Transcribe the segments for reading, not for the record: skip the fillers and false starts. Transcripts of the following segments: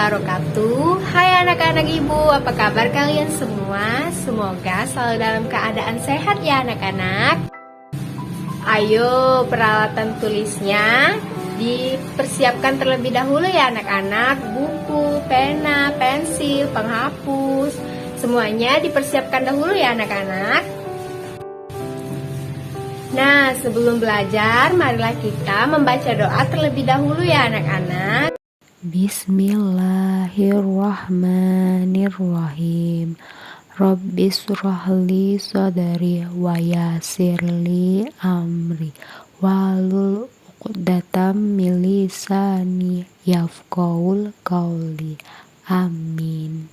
wabarakatuh. Hai anak-anak ibu, apa kabar kalian semua? Semoga selalu dalam keadaan sehat ya anak-anak. Ayo, peralatan tulisnya dipersiapkan terlebih dahulu ya anak-anak. Buku, pena, pensil, penghapus, semuanya dipersiapkan dahulu ya anak-anak. Nah, sebelum belajar, marilah kita membaca doa terlebih dahulu ya anak-anak. Bismillahirrahmanirrahim. Rabbishrahli sadri wa yassirli amri wahlul 'uqdatam min lisani yafqahul qawli. Amin.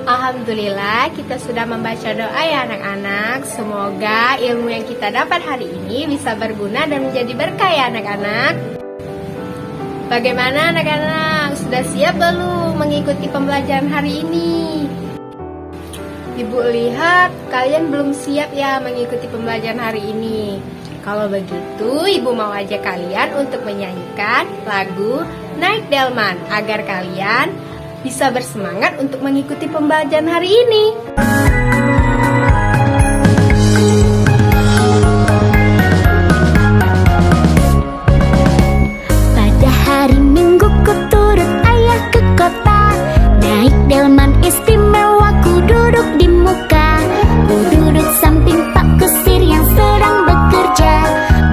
Alhamdulillah, kita sudah membaca doa ya anak-anak. Semoga ilmu yang kita dapat hari ini bisa berguna dan menjadi berkah ya anak-anak. Bagaimana anak-anak? Sudah siap belum mengikuti pembelajaran hari ini? Ibu lihat kalian belum siap ya mengikuti pembelajaran hari ini. Kalau begitu, Ibu mau ajak kalian untuk menyanyikan lagu Naik Delman agar kalian bisa bersemangat untuk mengikuti pembelajaran hari ini. Pada hari Minggu ku turut ayah ke kota. Naik delman istimewa, ku duduk di muka. Ku duduk samping Pak Kusir yang sedang bekerja,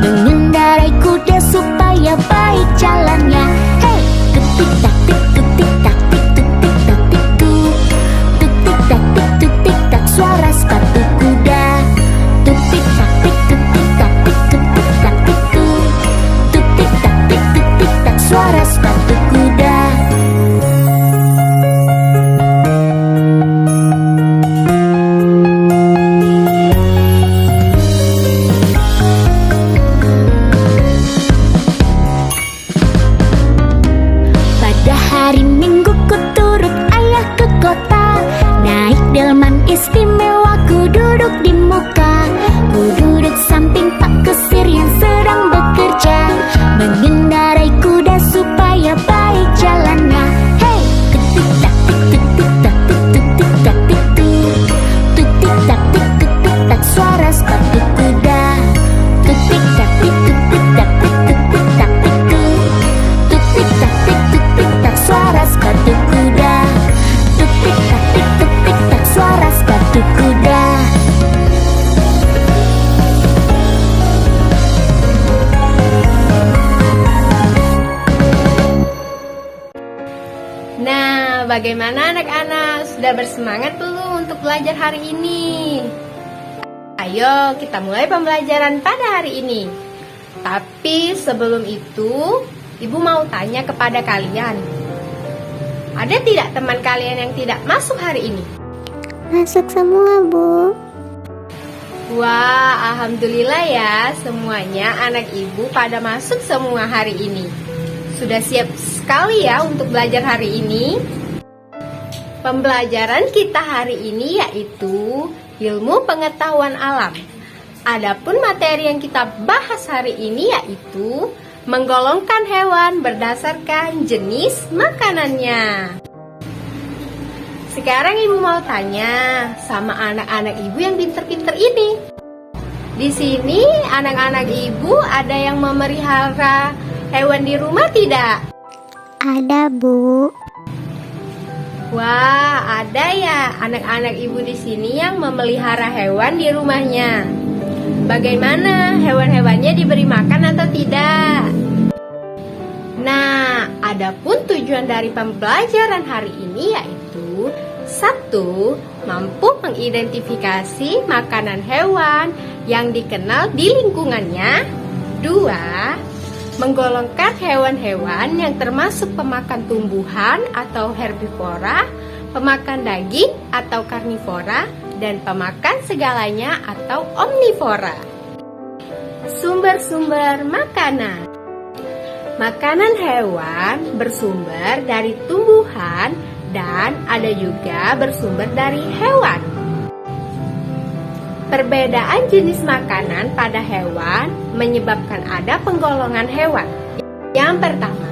mengendarai kuda supaya baik jalannya. Hei, ketik tak tik ketik tak tik ketik tak tikku. Ketik tak tik ketik tak suara sepatu kuda. Ketik tak tik ketik tak tik ketik tak tikku. Ketik tak tik ketik tak suara sepatu kuda. Pada hari Minggu ku turut ayah ke kota. Naik delman istimewa, ku duduk di muka. Ku duduk samping Pak Kusir yang sedang bekerja, mengendarai kuda supaya baik jalannya. Hei, ketik tak tik ketik tak tik ketik tak tikku. Ketik tak tik ketik tak suara sepatu kuda. Ketik tak tik ketik tak tik ketik tak tikku. Ketik tak tik ketik tak suara sepatu kuda. Ketik tak tik ketik tak suara sepatu kuda. Nah, bagaimana anak-anak? Sudah bersemangat belum untuk belajar hari ini? Ayo, kita mulai pembelajaran pada hari ini. Tapi sebelum itu, Ibu mau tanya kepada kalian. Ada tidak teman kalian yang tidak masuk hari ini? Masuk semua, Bu. Wah, alhamdulillah ya, semuanya anak Ibu pada masuk semua hari ini. Sudah siap sekali ya untuk belajar hari ini? Pembelajaran kita hari ini yaitu ilmu pengetahuan alam. Adapun materi yang kita bahas hari ini yaitu menggolongkan hewan berdasarkan jenis makanannya. Sekarang Ibu mau tanya sama anak-anak Ibu yang pinter-pinter ini. Di sini anak-anak Ibu ada yang memelihara hewan di rumah tidak? Ada, Bu. Wah, ada ya anak-anak Ibu di sini yang memelihara hewan di rumahnya. Bagaimana hewan-hewannya diberi makan atau tidak? Nah, adapun tujuan dari pembelajaran hari ini yaitu 1. Mampu mengidentifikasi makanan hewan yang dikenal di lingkungannya. 2. Menggolongkan hewan-hewan yang termasuk pemakan tumbuhan atau herbivora, pemakan daging atau karnivora, dan pemakan segalanya atau omnivora. Sumber-sumber makanan. Makanan hewan bersumber dari tumbuhan dan ada juga bersumber dari hewan. Perbedaan jenis makanan pada hewan menyebabkan ada penggolongan hewan. Yang pertama,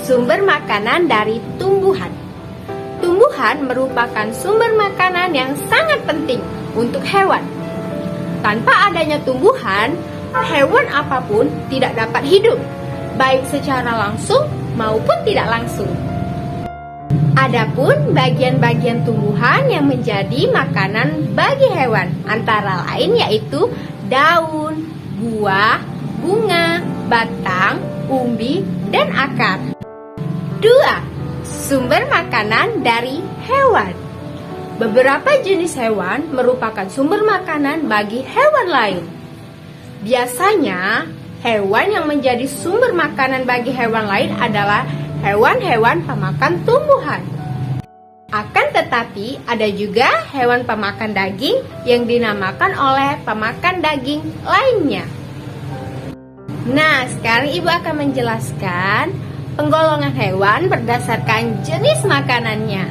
sumber makanan dari tumbuhan. Tumbuhan merupakan sumber makanan yang sangat penting untuk hewan. Tanpa adanya tumbuhan, hewan apapun tidak dapat hidup, baik secara langsung maupun tidak langsung. Adapun bagian-bagian tumbuhan yang menjadi makanan bagi hewan antara lain yaitu daun, buah, bunga, batang, umbi, dan akar. 2. Sumber makanan dari hewan. Beberapa jenis hewan merupakan sumber makanan bagi hewan lain. Biasanya, hewan yang menjadi sumber makanan bagi hewan lain adalah hewan-hewan pemakan tumbuhan. Akan tetapi, ada juga hewan pemakan daging yang dinamakan oleh pemakan daging lainnya. Nah, sekarang Ibu akan menjelaskan penggolongan hewan berdasarkan jenis makanannya.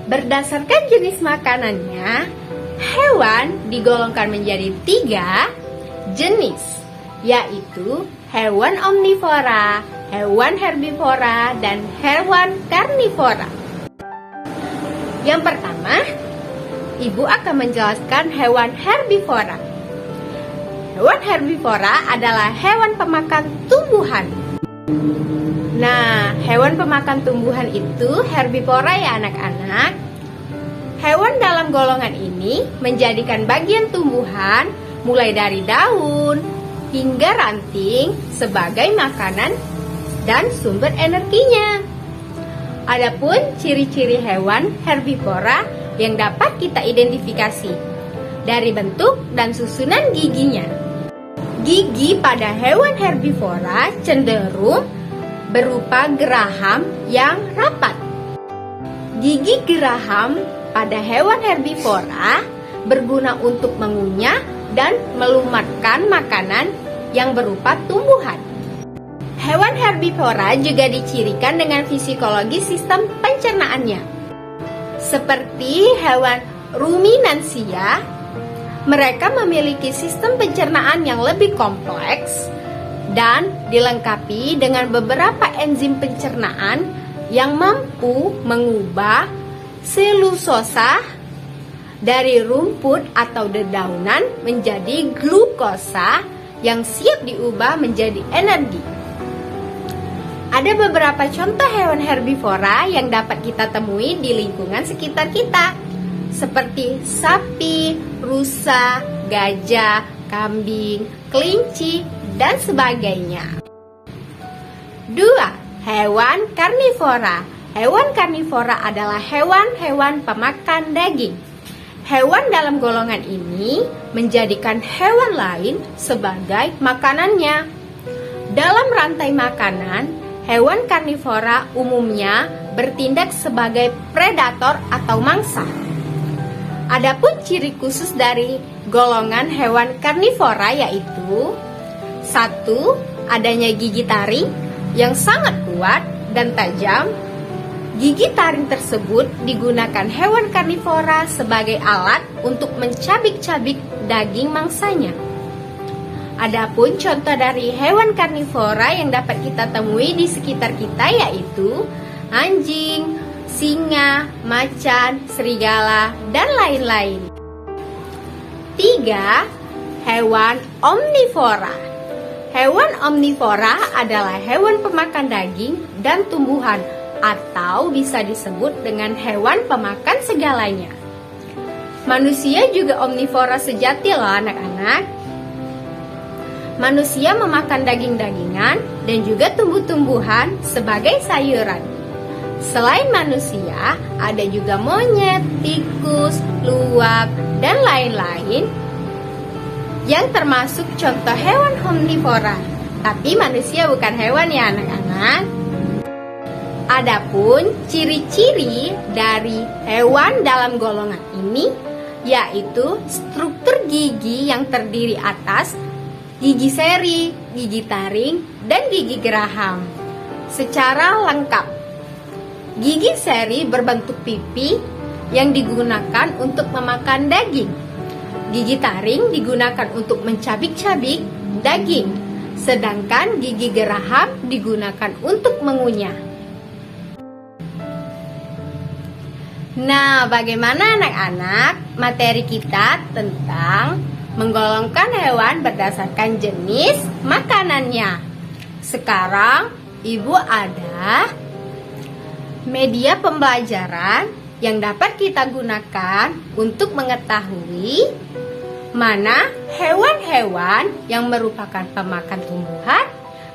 Berdasarkan jenis makanannya, hewan digolongkan menjadi 3 jenis, yaitu hewan omnivora, hewan herbivora, dan hewan karnivora. Yang pertama, Ibu akan menjelaskan hewan herbivora. Hewan herbivora adalah hewan pemakan tumbuhan. Nah, hewan pemakan tumbuhan itu herbivora ya anak-anak. Hewan dalam golongan ini menjadikan bagian tumbuhan mulai dari daun hingga ranting sebagai makanan dan sumber energinya. Adapun ciri-ciri hewan herbivora yang dapat kita identifikasi dari bentuk dan susunan giginya. Gigi pada hewan herbivora cenderung berupa geraham yang rapat. Gigi geraham pada hewan herbivora berguna untuk mengunyah dan melumatkan makanan yang berupa tumbuhan. Hewan herbivora juga dicirikan dengan psikologi sistem pencernaannya. Seperti hewan ruminansia, mereka memiliki sistem pencernaan yang lebih kompleks dan dilengkapi dengan beberapa enzim pencernaan yang mampu mengubah selulosa dari rumput atau dedaunan menjadi glukosa yang siap diubah menjadi energi. Ada beberapa contoh hewan herbivora yang dapat kita temui di lingkungan sekitar kita, seperti sapi, rusa, gajah, kambing, kelinci, dan sebagainya. 2. Hewan karnivora. Hewan karnivora adalah hewan-hewan pemakan daging. Hewan dalam golongan ini menjadikan hewan lain sebagai makanannya. Dalam rantai makanan, hewan karnivora umumnya bertindak sebagai predator atau mangsa. Adapun ciri khusus dari golongan hewan karnivora yaitu 1. Adanya gigi taring yang sangat kuat dan tajam. Gigi taring tersebut digunakan hewan karnivora sebagai alat untuk mencabik-cabik daging mangsanya. Adapun contoh dari hewan karnivora yang dapat kita temui di sekitar kita yaitu anjing, singa, macan, serigala, dan lain-lain. 3. Hewan omnivora. Hewan omnivora adalah hewan pemakan daging dan tumbuhan atau bisa disebut dengan hewan pemakan segalanya. Manusia juga omnivora sejati loh anak-anak. Manusia memakan daging-dagingan dan juga tumbuh-tumbuhan sebagai sayuran. Selain manusia, ada juga monyet, tikus, luwak, dan lain-lain yang termasuk contoh hewan omnivora. Tapi manusia bukan hewan ya anak-anak. Adapun ciri-ciri dari hewan dalam golongan ini yaitu struktur gigi yang terdiri atas gigi seri, gigi taring, dan gigi geraham secara lengkap. Gigi seri berbentuk pipi yang digunakan untuk memakan daging. Gigi taring digunakan untuk mencabik-cabik daging, sedangkan gigi geraham digunakan untuk mengunyah. Nah, bagaimana anak-anak materi kita tentang menggolongkan hewan berdasarkan jenis makanannya? Sekarang Ibu ada media pembelajaran yang dapat kita gunakan untuk mengetahui mana hewan-hewan yang merupakan pemakan tumbuhan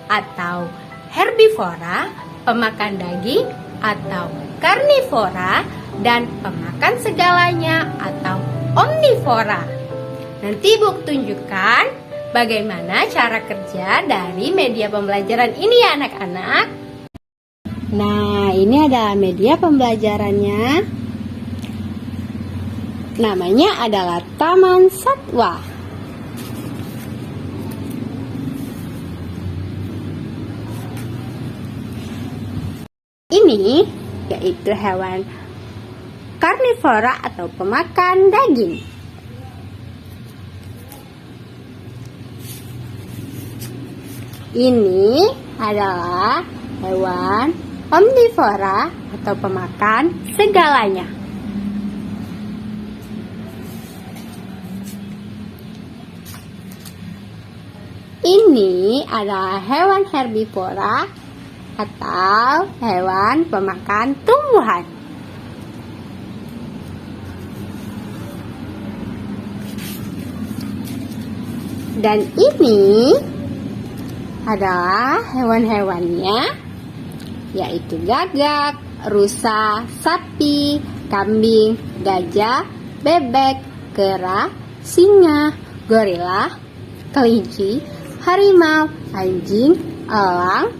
atau herbivora, pemakan daging atau karnivora, dan pemakan segalanya atau omnivora. Nanti Ibu tunjukkan bagaimana cara kerja dari media pembelajaran ini ya anak-anak. Nah, ini adalah media pembelajarannya. Namanya adalah Taman Satwa. Ini yaitu hewan karnivora atau pemakan daging. Ini adalah hewan omnivora atau pemakan segalanya. Ini adalah hewan herbivora atau hewan pemakan tumbuhan. Dan ini adalah hewan-hewannya, yaitu gagak, rusa, sapi, kambing, gajah, bebek, kera, singa, gorila, kelinci, harimau, anjing, elang,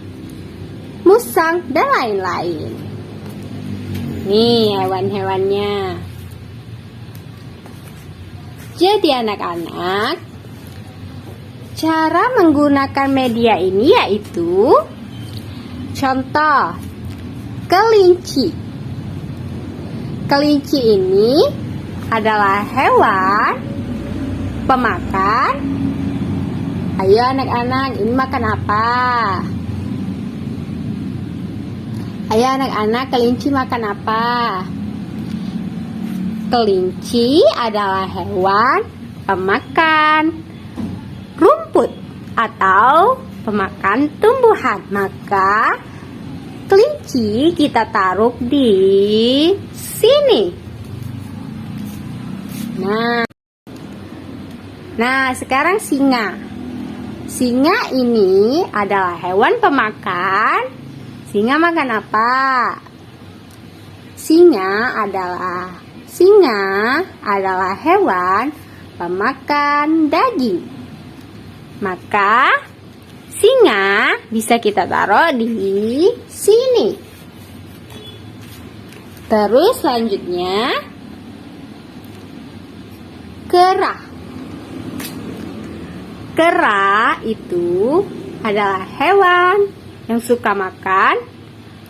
musang, dan lain-lain. Nih hewan-hewannya. Jadi anak-anak, cara menggunakan media ini yaitu contoh kelinci. Kelinci ini adalah hewan pemakan. Ayo anak-anak, ini makan apa? Ayo anak-anak, kelinci makan apa? Kelinci adalah hewan pemakan rumput atau pemakan tumbuhan. Maka kelinci kita taruh di sini. Nah, sekarang singa. Singa ini adalah hewan pemakan. Singa makan apa? Singa adalah hewan pemakan daging. Maka singa bisa kita taruh di sini. Terus selanjutnya kera. Kera itu adalah hewan yang suka makan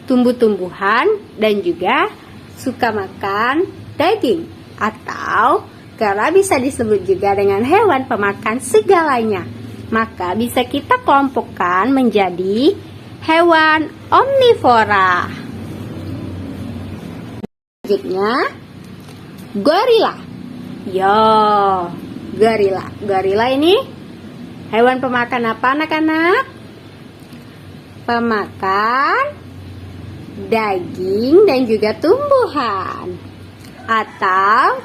tumbuh-tumbuhan dan juga suka makan daging. Atau kera bisa disebut juga dengan hewan pemakan segalanya. Maka bisa kita kelompokkan menjadi hewan omnivora. Selanjutnya gorila. Gorila ini hewan pemakan apa anak-anak? Pemakan daging dan juga tumbuhan. Atau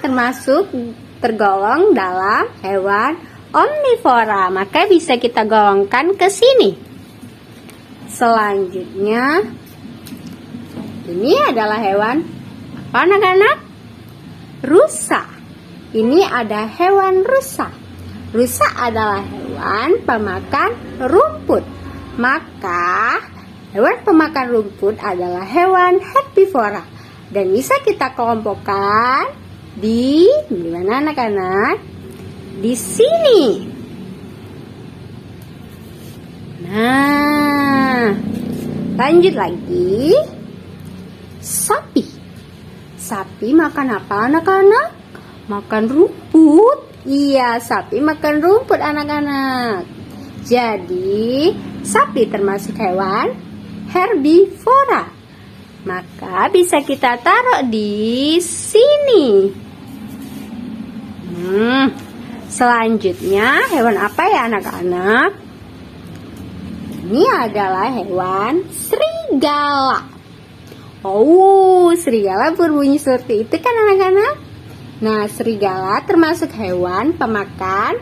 tergolong dalam hewan omnivora, maka bisa kita golongkan ke sini. Selanjutnya, ini adalah hewan apa anak-anak? Rusa. Ini ada hewan rusa. Rusa adalah hewan pemakan rumput. Maka hewan pemakan rumput adalah hewan herbivora dan bisa kita kelompokkan di mana anak-anak? Di sini. Nah, lanjut lagi. Sapi. Sapi makan apa anak-anak? Makan rumput. Iya, sapi makan rumput anak-anak. Jadi, Sapi termasuk hewan herbivora. Maka bisa kita taruh di sini. Selanjutnya hewan apa ya anak-anak? Ini adalah hewan serigala. Oh, serigala berbunyi seperti itu kan anak-anak? Nah, serigala termasuk hewan pemakan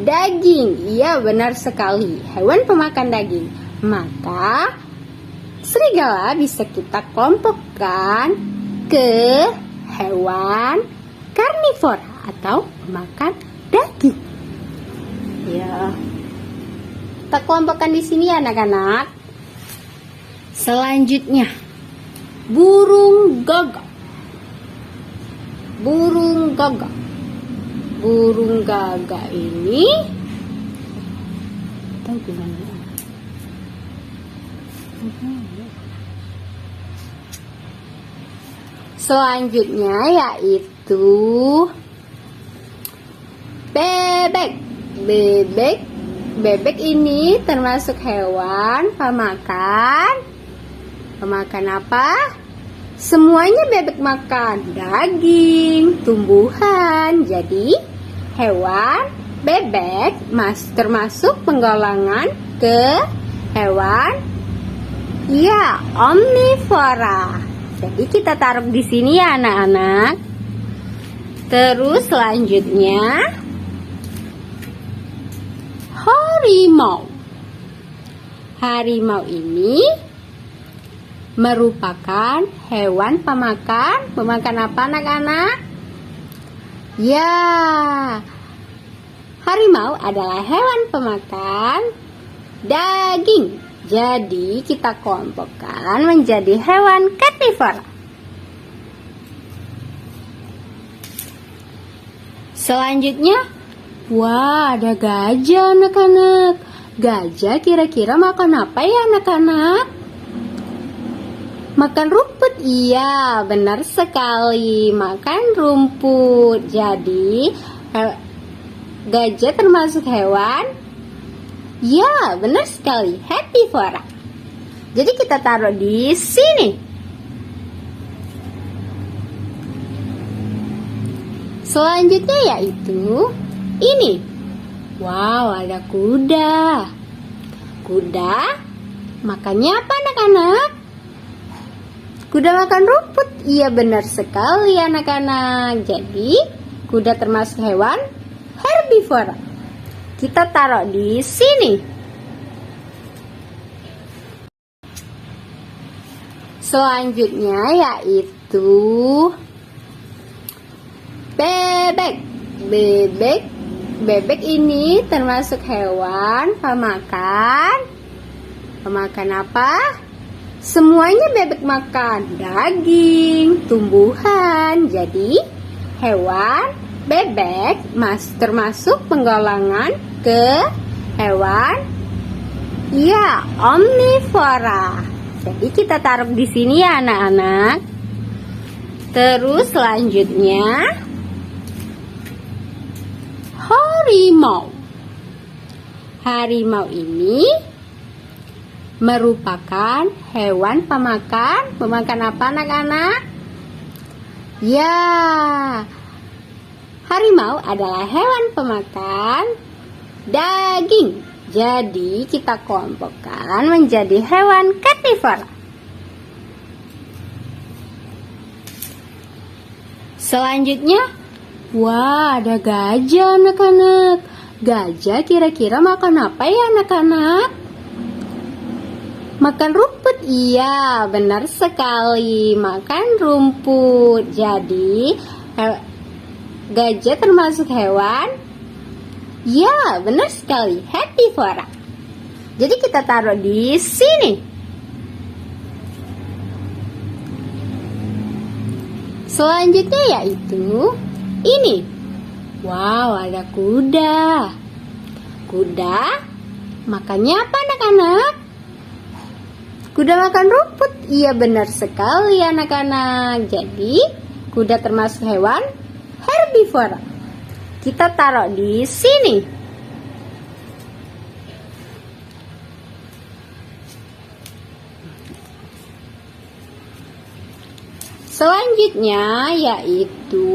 daging. Iya, benar sekali. Hewan pemakan daging. Maka serigala bisa kita kelompokkan ke hewan karnivora atau pemakan daging. Ya. Kita kelompokkan di sini anak-anak. Selanjutnya, burung gagak. Burung gagak. Burung gagak ini tahu gimana? Selanjutnya yaitu bebek. Bebek ini termasuk hewan pemakan. Pemakan apa? Semuanya bebek makan daging, tumbuhan. Jadi hewan bebek termasuk penggolongan ke hewan omnivora. Jadi kita taruh di sini ya anak-anak. Terus selanjutnya harimau. Harimau ini merupakan hewan pemakan. Pemakan apa anak-anak? Ya, harimau adalah hewan pemakan daging. Jadi kita kelompokkan menjadi hewan karnivora. Selanjutnya, wah, ada gajah anak-anak. Gajah kira-kira makan apa ya anak-anak? Makan rumput. Iya, benar sekali. Makan rumput. Jadi gajah termasuk hewan? Ya, benar sekali. Herbivora. Jadi kita taruh di sini. Selanjutnya yaitu ini. Wow, ada kuda. Kuda makannya apa anak-anak? Kuda makan rumput. Iya, benar sekali anak-anak. Jadi kuda termasuk hewan herbivora. Kita taruh di sini. Selanjutnya yaitu bebek. Bebek ini termasuk hewan pemakan. Pemakan apa? Semuanya bebek makan daging, tumbuhan. Jadi hewan bebek termasuk penggolongan ke hewan omnivora. Jadi kita taruh di sini ya anak-anak. Terus selanjutnya harimau. Harimau ini merupakan hewan pemakan. Pemakan apa anak-anak? Ya, harimau adalah hewan pemakan daging. Jadi kita kelompokkan menjadi hewan karnivora. Selanjutnya, wah, ada gajah anak-anak. Gajah kira-kira makan apa ya anak-anak? Makan rumput. Iya, benar sekali. Makan rumput. Jadi gajah termasuk hewan? Ya, benar sekali. Herbivora. Jadi kita taruh di sini. Selanjutnya yaitu ini. Wow, ada kuda. Kuda makannya apa anak-anak? Kuda makan rumput. Iya, benar sekali anak-anak. Jadi kuda termasuk hewan herbivora. Kita taruh di sini. Selanjutnya yaitu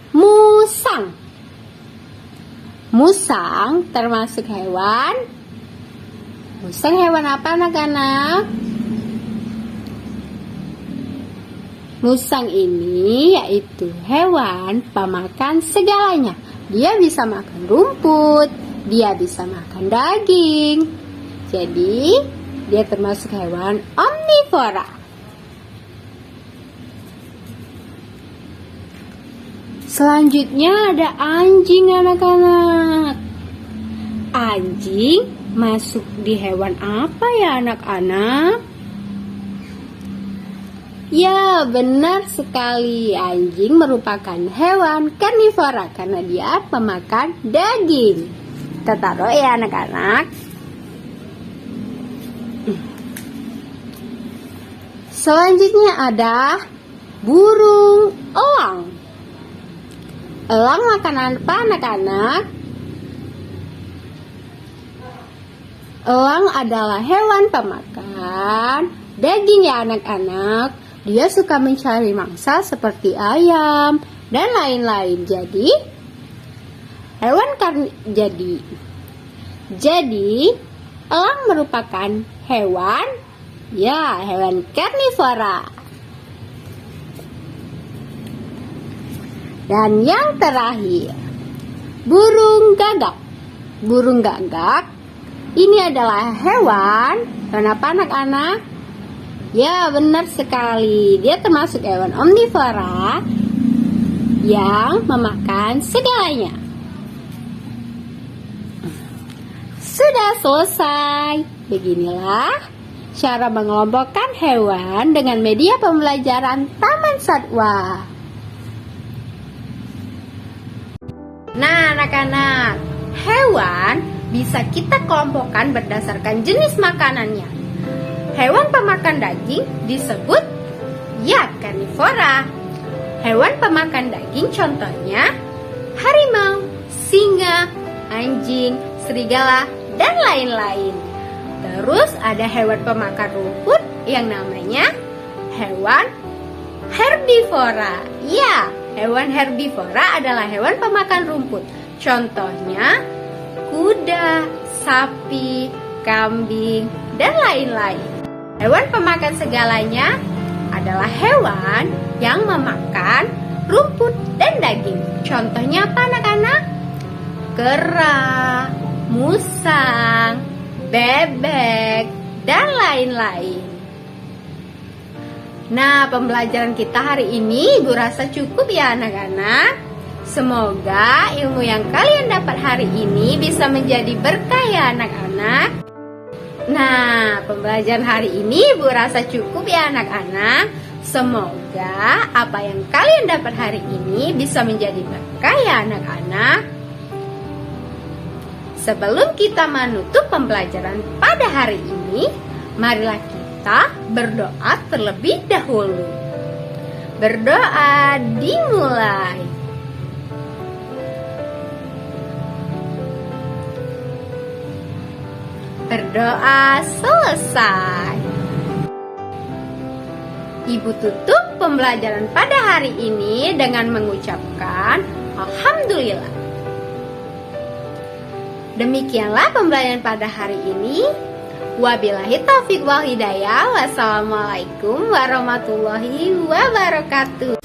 musang. Musang termasuk hewan. Musang hewan apa anak-anak? Musang ini yaitu hewan pemakan segalanya. Dia bisa makan rumput, dia bisa makan daging. Jadi, dia termasuk hewan omnivora. Selanjutnya ada anjing anak-anak. Anjing masuk di hewan apa ya anak-anak? Ya, benar sekali. Anjing merupakan hewan karnivora karena dia pemakan daging. Kita taruh ya anak-anak. Selanjutnya ada burung elang. Elang makan apa anak-anak? Elang adalah hewan pemakan daging ya anak-anak. Dia suka mencari mangsa seperti ayam dan lain-lain. Jadi elang merupakan hewan karnivora. Dan yang terakhir, burung gagak. Burung gagak ini adalah hewan apa anak-anak? Ya, benar sekali. Dia termasuk hewan omnivora yang memakan segalanya. Sudah selesai. Beginilah cara mengelompokkan hewan dengan media pembelajaran Taman Satwa. Nah, anak-anak, hewan bisa kita kelompokkan berdasarkan jenis makanannya. Hewan pemakan daging disebut karnivora. Hewan pemakan daging contohnya harimau, singa, anjing, serigala, dan lain-lain. Terus ada hewan pemakan rumput yang namanya hewan herbivora. Ya, hewan herbivora adalah hewan pemakan rumput. Contohnya kuda, sapi, kambing, dan lain-lain. Hewan pemakan segalanya adalah hewan yang memakan rumput dan daging. Contohnya apa anak-anak? Kera, musang, bebek, dan lain-lain. Nah, pembelajaran kita hari ini Ibu rasa cukup ya anak-anak. Semoga ilmu yang kalian dapat hari ini bisa menjadi berkah ya anak-anak. Nah, pembelajaran hari ini Ibu rasa cukup ya anak-anak. Semoga apa yang kalian dapat hari ini bisa menjadi berkah ya anak-anak. Sebelum kita menutup pembelajaran pada hari ini, marilah kita berdoa terlebih dahulu. Berdoa dimulai. Berdoa selesai. Ibu tutup pembelajaran pada hari ini dengan mengucapkan Alhamdulillah. Demikianlah pembelajaran pada hari ini. Wabillahi taufiq wal hidayah. Wassalamualaikum warahmatullahi wabarakatuh.